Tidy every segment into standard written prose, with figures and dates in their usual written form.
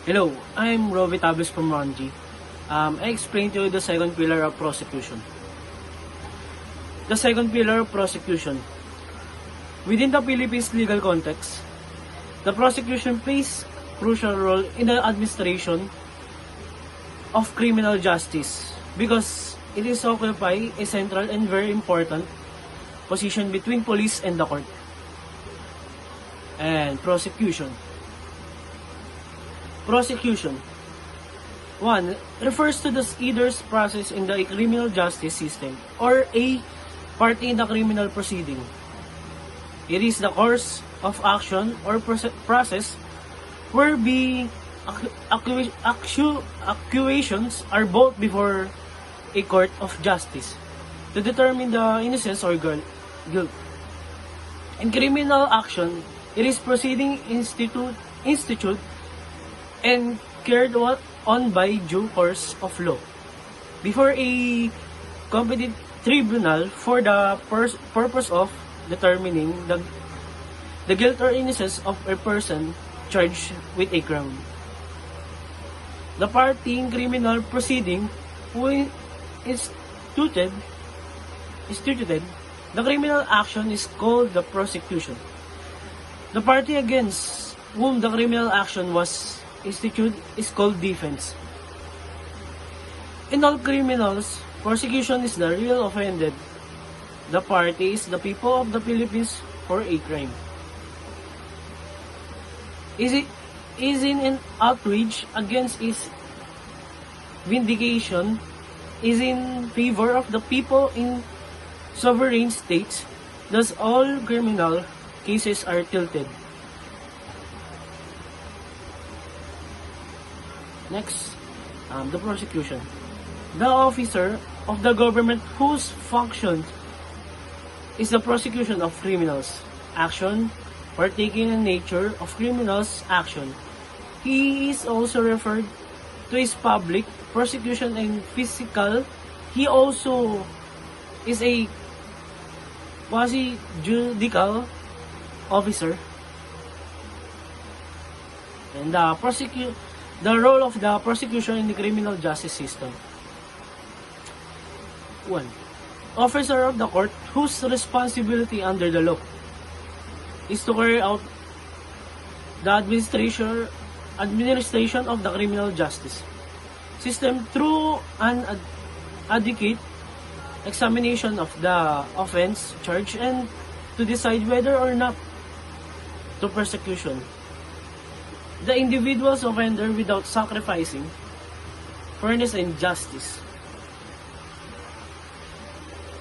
Hello, I'm Rovi Tabis from Ronji. I explained to you the second pillar of prosecution. The second pillar of prosecution. Within the Philippines legal context, the prosecution plays a crucial role in the administration of criminal justice because it is occupy a central and very important position between police and the court. And prosecution. Prosecution 1. Refers to the either process in the criminal justice system or a party in the criminal proceeding. It is the course of action or process whereby accusations are brought before a court of justice to determine the innocence or guilt. In criminal action, it is proceeding institute and carried on by due course of law before a competent tribunal for the purpose of determining the guilt or innocence of a person charged with a crime. The party in criminal proceeding who instituted the criminal action is called the prosecution. The party against whom the criminal action was institute is called defense. In all criminals, prosecution is the real offended. The party is the people of the Philippines for a crime. Is in an outrage against its vindication, is in favor of the people in sovereign states, thus all criminal cases are tilted. Next, the prosecution. The officer of the government whose function is the prosecution of criminals action partaking in nature of criminals action. He is also referred to as public prosecution and physical. He also is a quasi-judicial officer. And the role of the prosecution in the criminal justice system. 1. Officer of the court whose responsibility under the law is to carry out the administration of the criminal justice system through an adequate examination of the offense charge and to decide whether or not to prosecution the individual's offender without sacrificing fairness and justice.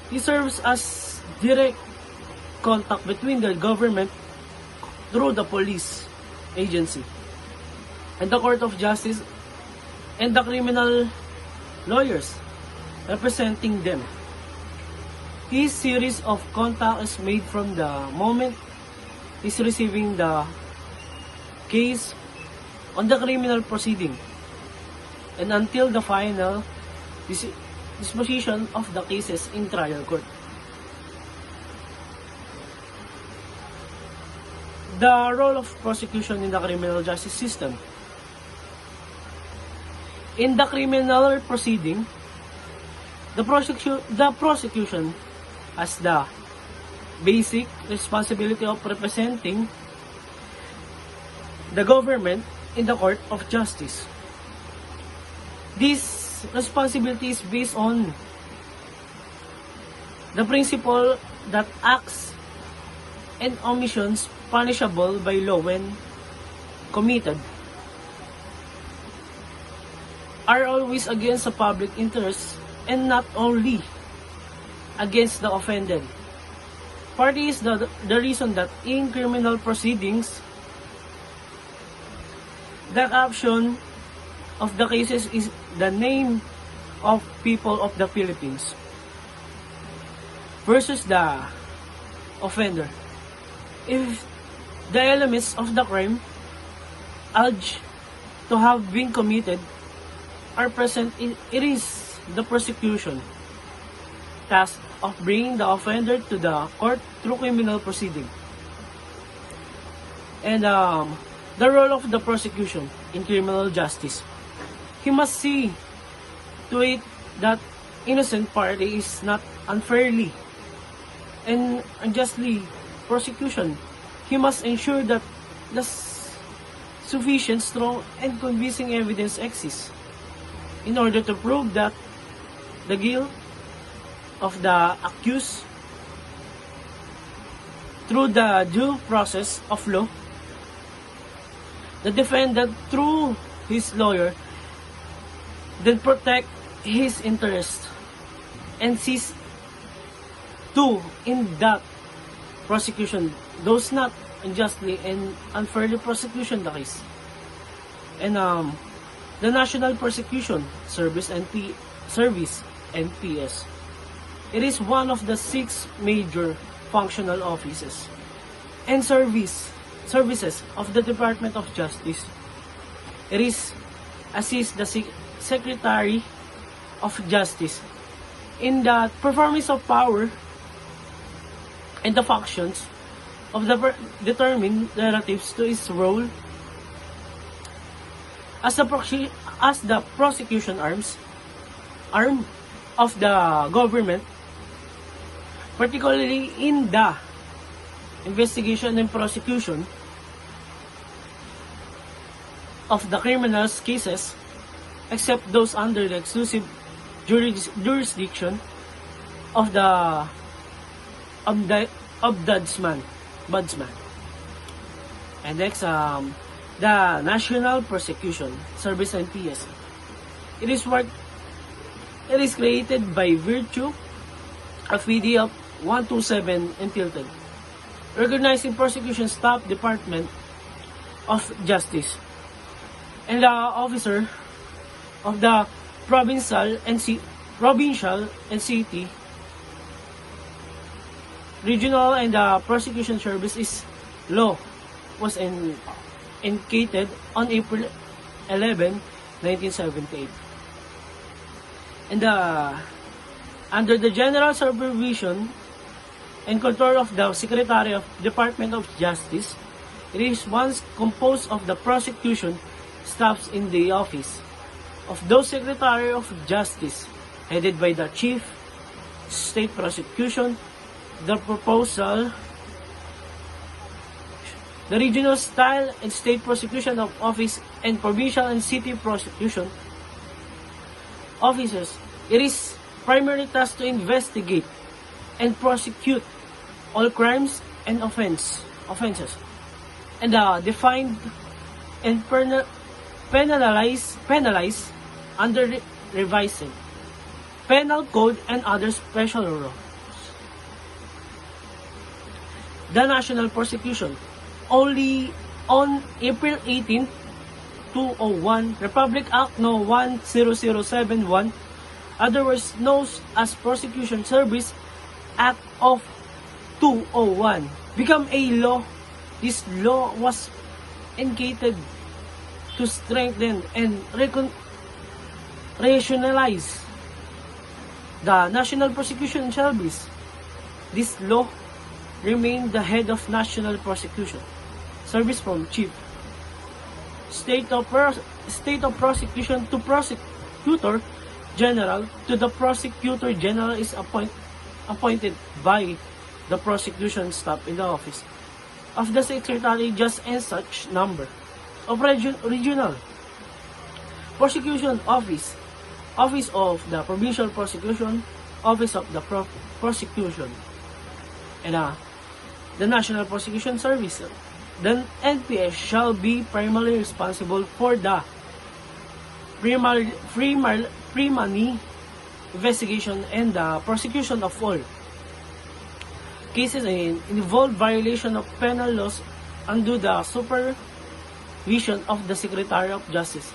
He serves as direct contact between the government through the police agency and the court of justice and the criminal lawyers representing them. His series of contact is made from the moment he's receiving the case on the criminal proceeding and until the final disposition of the cases in trial court. The role of prosecution in the criminal justice system. In the criminal proceeding, the prosecution has the basic responsibility of representing the government in the court of justice. This responsibility is based on the principle that acts and omissions punishable by law when committed are always against the public interest and not only against the offended party. Is the reason that in criminal proceedings the caption of the cases is the name of people of the Philippines versus the offender. If the elements of the crime alleged to have been committed are present, it is the prosecution task of bringing the offender to the court through criminal proceeding. And the role of the prosecution in criminal justice. He must see to it that innocent party is not unfairly and unjustly prosecution. He must ensure that the sufficient, strong, and convincing evidence exists in order to prove that the guilt of the accused through the due process of law. The defendant, through his lawyer, then protect his interest and sees to in that prosecution those not unjustly and unfairly prosecution the case. And the National Prosecution Service NPS. It is one of the 6 major functional offices and services of the Department of Justice. It is assist the Secretary of Justice in the performance of power and the functions of the determined relatives to its role as the prosecution arm of the government, particularly in the investigation and prosecution of the criminal cases, except those under the exclusive jurisdiction of the ombudsman. And next, the National Prosecution Service NPS. It is created by virtue of VDL 127 entitled Recognizing Prosecution Staff Department of Justice, and the officer of the provincial and city, regional, and the prosecution service is law was enacted on April 11, 1978. And under the general supervision and control of the Secretary of Department of Justice, it is once composed of the prosecution staffs in the office of those Secretary of Justice, headed by the Chief State Prosecution, the proposal, the regional style and state prosecution of office, and provincial and city prosecution officers. It is primarily tasked to investigate and prosecute all crimes and offenses, and defined and penalize under the revised penal code and other special laws. The National Prosecution, only on April 18, 2001, Republic Act No. 10071, otherwise known as Prosecution Service Act of 201, become a law. This law was enacted to strengthen and rationalize the National Prosecution Service. This law remained the head of National Prosecution Service from Chief State of Prosecution to Prosecutor General to the Prosecutor General is appointed by the prosecution staff in the office of the Secretary, just and such number of regional prosecution office of the provincial prosecution, office of the prosecution, and the National Prosecution Service. The NPS shall be primarily responsible for the preliminary investigation and the prosecution of all cases involve violation of penal laws under the supervision of the Secretary of Justice.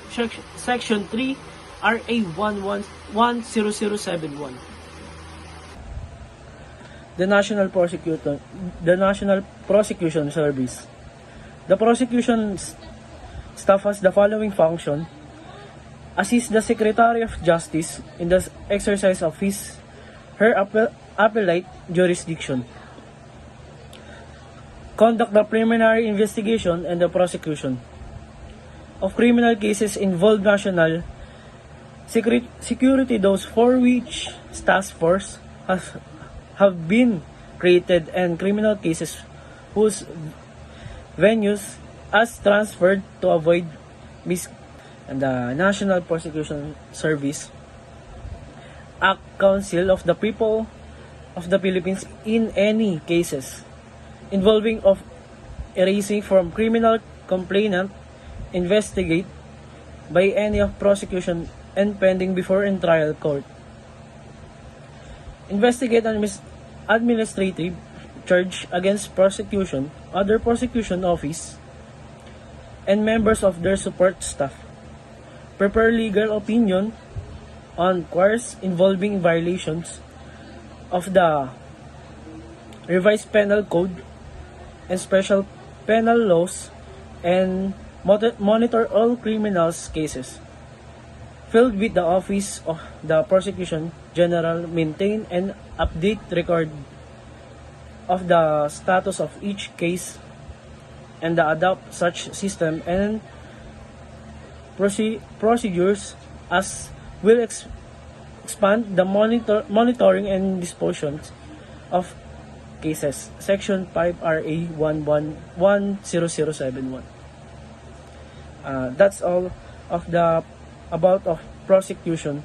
Section 3, RA 10071. The National Prosecution Service. The prosecution staff has the following function: assist the Secretary of Justice in the exercise of her appellate jurisdiction, conduct the preliminary investigation and the prosecution of criminal cases involve national security, those for which task force have been created, and criminal cases whose venues as transferred to avoid and the National Prosecution Service Act Council of the People of the Philippines in any cases involving of erasing from criminal complainant investigate by any of prosecution and pending before in trial court. Investigate administrative charge against prosecution, other prosecution office, and members of their support staff. Prepare legal opinion on course involving violations of the revised penal code and special penal laws, and monitor all criminals cases filled with the Office of the Prosecution General, maintain and update record of the status of each case and adopt such system and procedures as will expand the monitoring and dispositions of cases. Section 5 RA 1110071. That's all of the about of prosecution